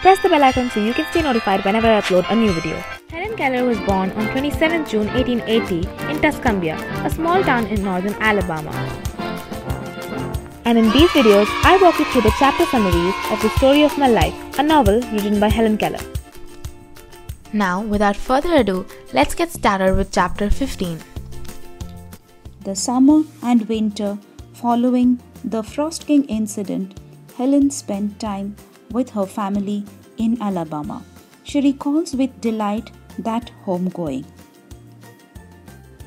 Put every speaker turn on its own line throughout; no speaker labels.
Press the bell icon so you can stay notified whenever I upload a new video. Helen Keller was born on 27 June 1880 in Tuscumbia, a small town in northern Alabama. And in these videos, I walk you through the chapter summaries of The Story of My Life, a novel written by Helen Keller. Now, without further ado, let's get started with chapter 15.
The summer and winter following the Frost King incident, Helen spent time with her family in Alabama. She recalls with delight that homegoing.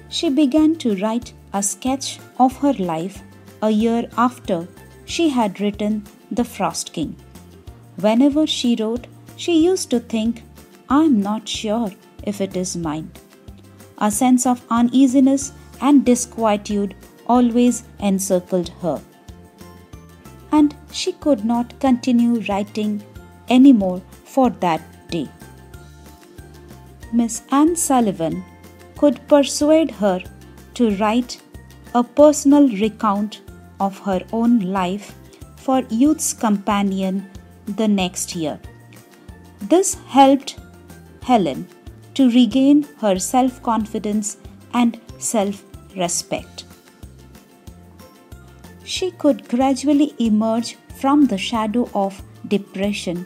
She began to write a sketch of her life a year after she had written The Frost King. Whenever she wrote, she used to think, "I'm not sure if it is mine." A sense of uneasiness and disquietude always encircled her. And she could not continue writing anymore for that day. Miss Anne Sullivan could persuade her to write a personal recount of her own life for Youth's Companion the next year. This helped Helen to regain her self-confidence and self-respect. She could gradually emerge from the shadow of depression,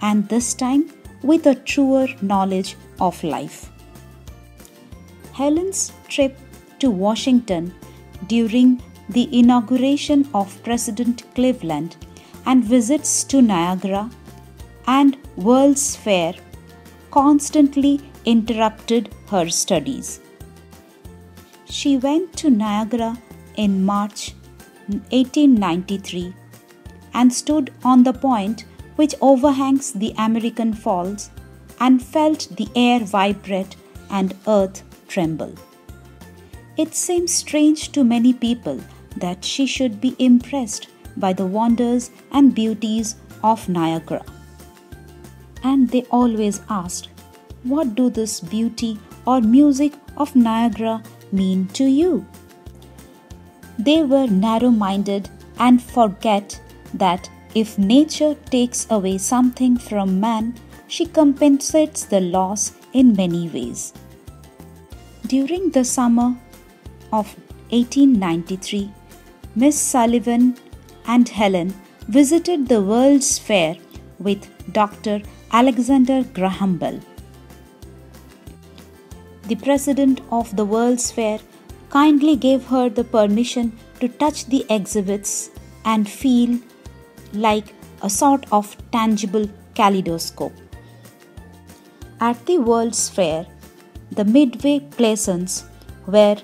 and this time with a truer knowledge of life. Helen's trip to Washington during the inauguration of President Cleveland and visits to Niagara and World's Fair constantly interrupted her studies. She went to Niagara in March 1893 and stood on the point which overhangs the American Falls and felt the air vibrate and earth tremble. It seems strange to many people that she should be impressed by the wonders and beauties of Niagara. And they always asked, "What do this beauty or music of Niagara mean to you?" They were narrow-minded and forget that if nature takes away something from man, she compensates the loss in many ways. During the summer of 1893, Miss Sullivan and Helen visited the World's Fair with Dr. Alexander Graham Bell. The president of the World's Fair kindly gave her the permission to touch the exhibits and feel like a sort of tangible kaleidoscope. At the World's Fair, the Midway Plaisance, where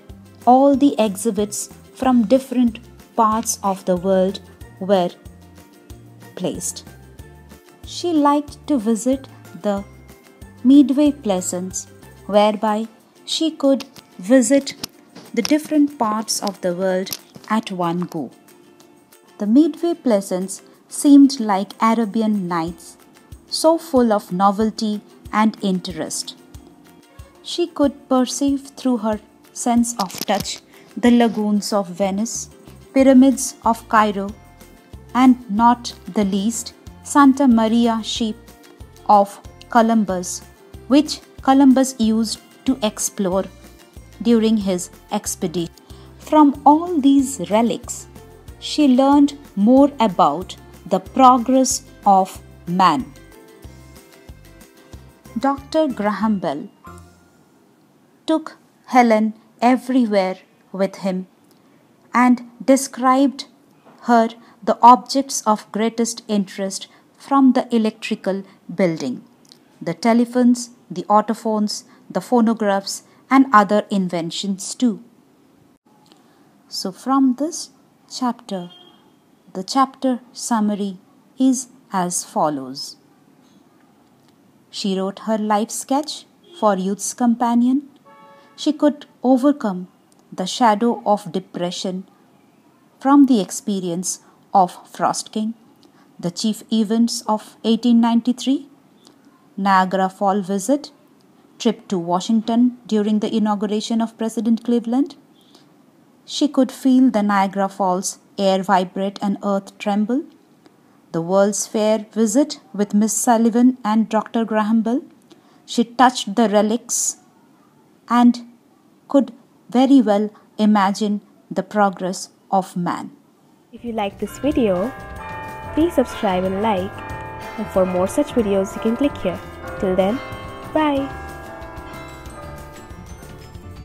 all the exhibits from different parts of the world were placed. She liked to visit the Midway Plaisance, whereby she could visit the different parts of the world at one go. The Midway Plaisance seemed like Arabian Nights, so full of novelty and interest. She could perceive through her sense of touch the lagoons of Venice, pyramids of Cairo, and not the least Santa Maria ship of Columbus, which Columbus used to explore during his expedition. From all these relics, she learned more about the progress of man. Dr. Graham Bell took Helen everywhere with him and described her the objects of greatest interest from the electrical building, the telephones, the autophones, the phonographs, and other inventions too. So from this chapter, the chapter summary is as follows. She wrote her life sketch for Youth's Companion. She could overcome the shadow of depression from the experience of Frost King, the chief events of 1893, Niagara Fall visit, trip to Washington during the inauguration of President Cleveland. She could feel the Niagara Falls air vibrate and earth tremble. the World's Fair visit with Miss Sullivan and Dr. Graham Bell. She touched the relics and could very well imagine the progress of man.
If you like this video, please subscribe and like. And for more such videos, you can click here. Till then, bye.